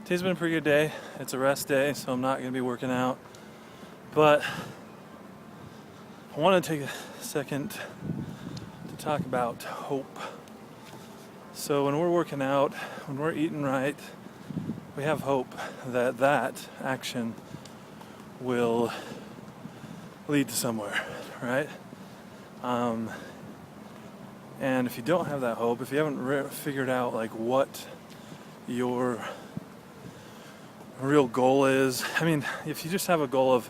Today's been a pretty good day. It's a rest day, so I'm not going to be working out. But I want to take a second to talk about hope. So when we're working out, when we're eating right, we have hope that that action will lead to somewhere, right? And if you don't have that hope, if you haven't figured out like what your real goal is, I mean, if you just have a goal of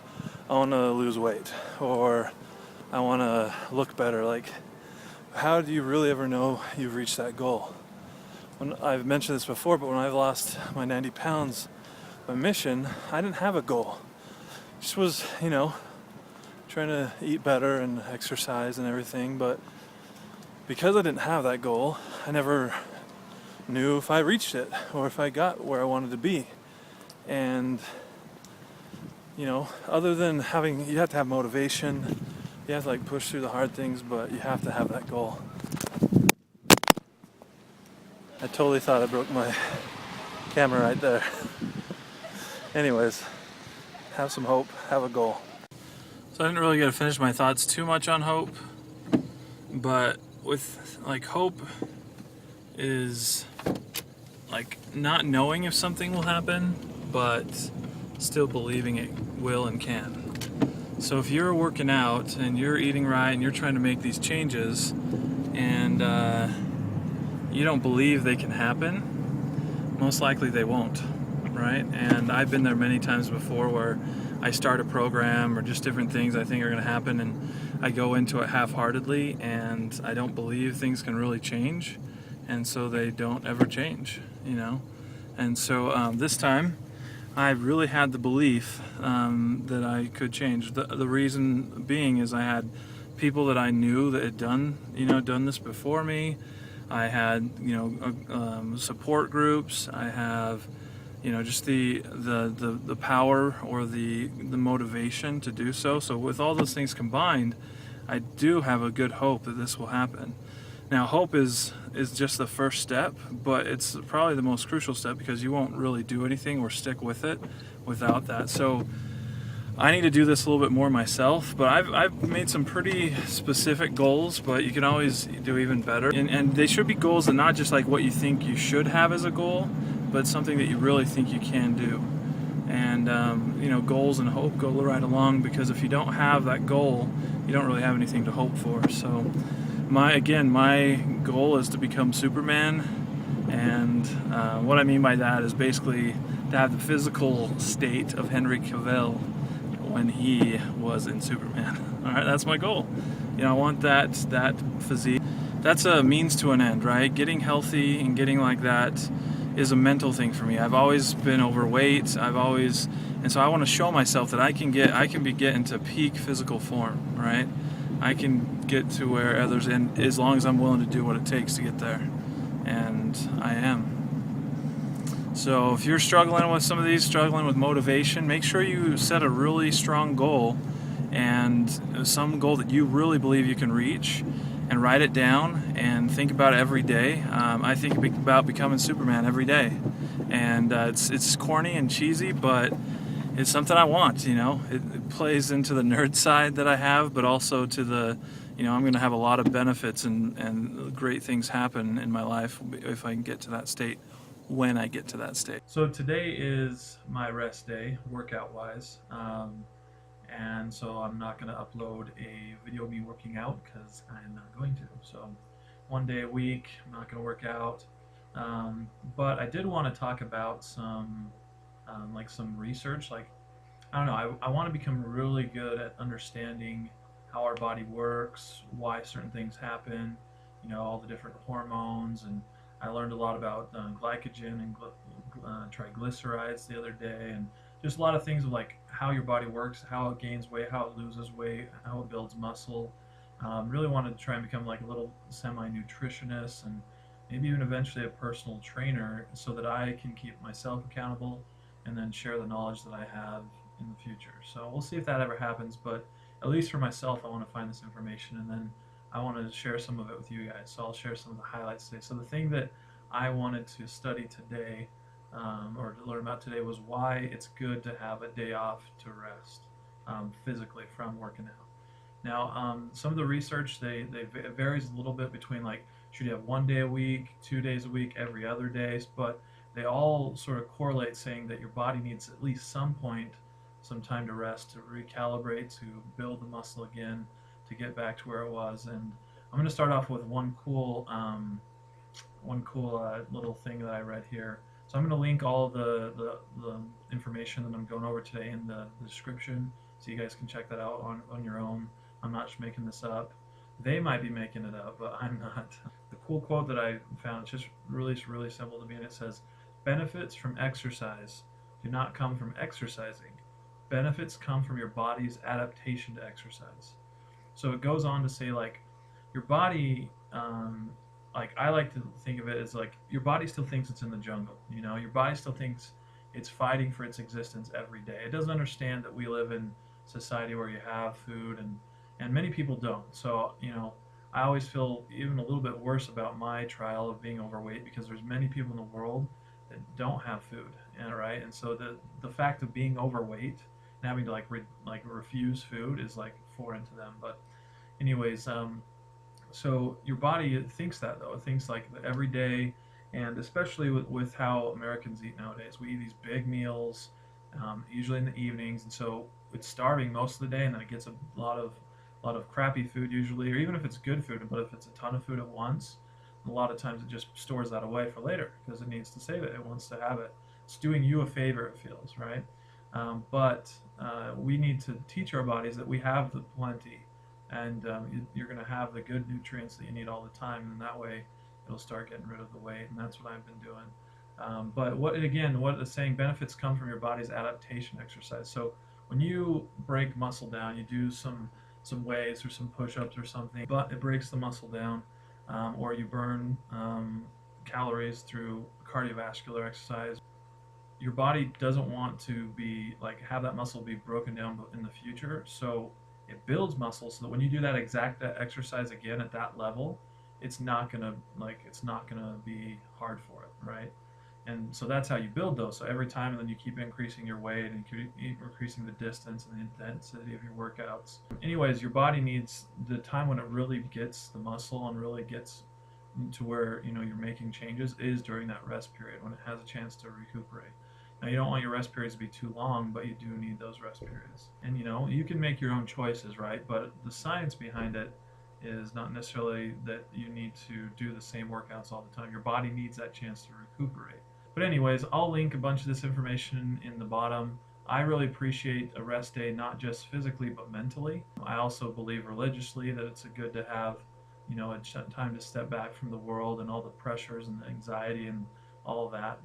I want to lose weight or I want to look better, like how do you really ever know you've reached that goal? When I've mentioned this before, but when I've lost my 90 pounds, my mission, I didn't have a goal. It just was, trying to eat better and exercise and everything, but because I didn't have that goal, I never knew if I reached it or if I got where I wanted to be. And other than you have to have motivation, you have to push through the hard things, but you have to have that goal. I totally thought I broke my camera right there. Anyways, have some hope, have a goal. So I didn't really get to finish my thoughts too much on hope, but with hope is not knowing if something will happen, but still believing it will and can. So if you're working out and you're eating right and you're trying to make these changes and you don't believe they can happen, most likely they won't, right? And I've been there many times before where I start a program or just different things I think are going to happen and I go into it half-heartedly and I don't believe things can really change, and so they don't ever change, And so this time I really had the belief that I could change. The reason being is I had people that I knew that had done this before me. I had support groups. I have just the power or the motivation to do so. So with all those things combined, I do have a good hope that this will happen. Now, hope is just the first step, but it's probably the most crucial step because you won't really do anything or stick with it without that. So I need to do this a little bit more myself, but I've made some pretty specific goals, but you can always do even better. And they should be goals that not just what you think you should have as a goal, but something that you really think you can do. And goals and hope go right along, because if you don't have that goal, you don't really have anything to hope for. So my goal is to become Superman, and what I mean by that is basically to have the physical state of Henry Cavill when he was in Superman. All right, that's my goal. I want that physique. That's a means to an end, right? Getting healthy and getting like that is a mental thing for me. I've always been overweight. And so I want to show myself that I can get into peak physical form, right? I can get to where others, and as long as I'm willing to do what it takes to get there, and I am. So if you're struggling with motivation, make sure you set a really strong goal and some goal that you really believe you can reach, and write it down and think about it every day. I think about becoming Superman every day, and it's corny and cheesy, but it's something I want. It plays into the nerd side that I have, but also to the I'm going to have a lot of benefits and great things happen in my life if I can get to that state, when I get to that state. So today is my rest day, workout-wise, and so I'm not going to upload a video of me working out because I'm not going to. So one day a week, I'm not going to work out, but I did want to talk about some some research. I don't know, I want to become really good at understanding how our body works, why certain things happen, all the different hormones. And I learned a lot about glycogen and triglycerides the other day, and just a lot of things of how your body works, how it gains weight, how it loses weight, how it builds muscle. Really wanted to try and become a little semi-nutritionist, and maybe even eventually a personal trainer, so that I can keep myself accountable and then share the knowledge that I have in the future. So we'll see if that ever happens, but at least for myself, I want to find this information, and then I want to share some of it with you guys. So I'll share some of the highlights today. So the thing that I wanted to study today or to learn about today, was why it's good to have a day off to rest physically from working out. Now, some of the research it varies a little bit between like should you have 1 day a week, 2 days a week, every other day, but they all sort of correlate saying that your body needs at least some time to rest, to recalibrate, to build the muscle again, to get back to where it was. And I'm going to start off with one cool little thing that I read here. So I'm going to link all the information that I'm going over today in the description, so you guys can check that out on your own. I'm not just making this up. They might be making it up, but I'm not. The cool quote that I found, just really simple to me, and it says, "Benefits from exercise do not come from exercising. Benefits come from your body's adaptation to exercise." So it goes on to say, like, your body, like I like to think of it as like your body still thinks it's in the jungle. You know, your body still thinks it's fighting for its existence every day. It doesn't understand that we live in society where you have food, and many people don't. So, you know, I always feel even a little bit worse about my trial of being overweight, because there's many people in the world that don't have food, right? And so the fact of being overweight and having to like refuse food is like foreign to them. But anyways, so your body, it thinks that, though. It thinks like every day, and especially with how Americans eat nowadays. We eat these big meals, usually in the evenings, and so it's starving most of the day, and then it gets a lot of crappy food usually, or even if it's good food, but if it's a ton of food at once, a lot of times it just stores that away for later because it needs to save it. It wants to have it. It's doing you a favor, it feels, right? But we need to teach our bodies that we have the plenty, and you're going to have the good nutrients that you need all the time, and that way it'll start getting rid of the weight, and that's what I've been doing. But what it's saying, benefits come from your body's adaptation exercise. So when you break muscle down, you do some weights or some push-ups or something, but it breaks the muscle down, or you burn calories through cardiovascular exercise. Your body doesn't want to be like have that muscle be broken down in the future, so it builds muscle so that when you do that exact exercise again at that level, it's not gonna be hard for it, right? And so that's how you build those. So every time, and then you keep increasing your weight and keep increasing the distance and the intensity of your workouts. Anyways, your body needs the time when it really gets the muscle and really gets to where you're making changes is during that rest period when it has a chance to recuperate. Now, you don't want your rest periods to be too long, but you do need those rest periods. And you can make your own choices, right? But the science behind it is not necessarily that you need to do the same workouts all the time. Your body needs that chance to recuperate. But anyways, I'll link a bunch of this information in the bottom. I really appreciate a rest day, not just physically, but mentally. I also believe religiously that it's good to have, a time to step back from the world and all the pressures and the anxiety and all that,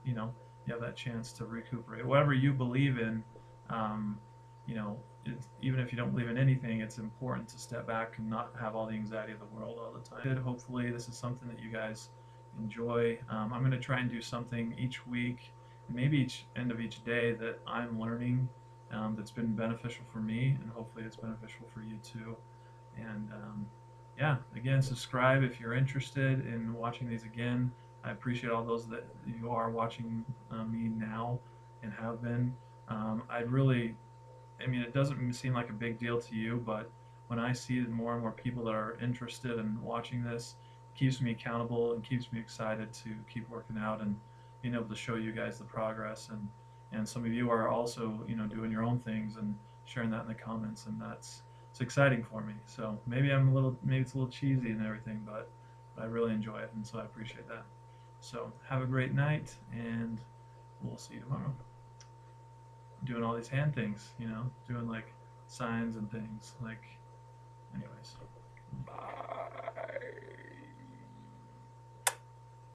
you have that chance to recuperate. Whatever you believe in, um, even if you don't believe in anything, it's important to step back and not have all the anxiety of the world all the time. Hopefully, this is something that you guys enjoy. I'm going to try and do something each week, maybe each end of each day that I'm learning, that's been beneficial for me, and hopefully it's beneficial for you too. And yeah, again, subscribe if you're interested in watching these again. I appreciate all those that you are watching me now and have been. It doesn't seem like a big deal to you, but when I see more and more people that are interested in watching this, it keeps me accountable and keeps me excited to keep working out and being able to show you guys the progress. And some of you are also, doing your own things and sharing that in the comments, and it's exciting for me. So maybe it's a little cheesy and everything, but I really enjoy it, and so I appreciate that. So have a great night, and we'll see you tomorrow. Doing all these hand things, doing like signs and things. Like, anyways. Bye.